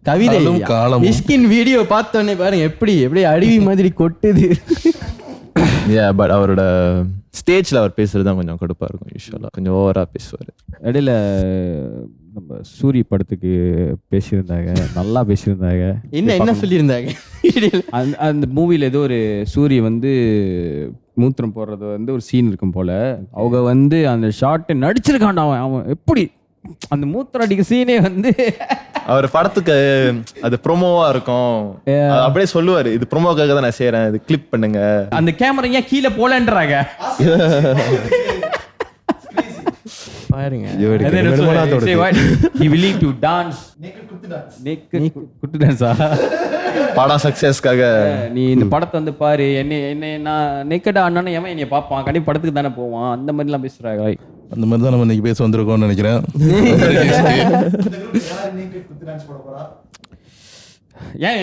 கவிதை மிஷ்கின் வீடியோ பார்த்தோன்னே பாருங்க எப்படி எப்படி அருவி மாதிரி கொட்டுது. பட் அவரோட ஸ்டேஜ்ல அவர் பேசுறது தான் கொஞ்சம் கடுப்பா இருக்கும். யூஸ்வலா கொஞ்சம் ஓவரா பேசுவார். இடையில நம்ம சூரி படத்துக்கு பேசியிருந்தாங்க, நல்லா பேசியிருந்தாங்க. என்ன சொல்லியிருந்தாங்க அந்த மூவில ஏதோ ஒரு சூரி வந்து மூத்திரம் போடுறது வந்து ஒரு சீன் இருக்கும் போல. அவங்க வந்து அந்த ஷார்ட் நடிச்சிருக்காண்டா அவன் எப்படி அந்த மூத்திரம் அடிக்க சீனே வந்து அவர் படத்துக்கு அது ப்ரோமோவா இருக்கும். அப்படியே சொல்லுவாரு, இது ப்ரோமோக்காக தான் நான் செய்யறேன், இது கிளிப் பண்ணுங்க. அந்த கேமரா ஏன் கீழே போலன்றாங்க பாருங்க. படம் சக்சஸ்க்காக நீ இந்த படத்தை வந்து பாரு, என்ன நான் நெக்கடா அண்ணா எவன் என்னைய பார்ப்பான், கண்டிப்பா படத்துக்கு தானே போவான், அந்த மாதிரி எல்லாம் பேசுறாங்க. அந்த மாதிரி தான் நம்ம இன்னைக்கு பேச வந்திருக்கோம்னு நினைக்கிறேன். ஏன்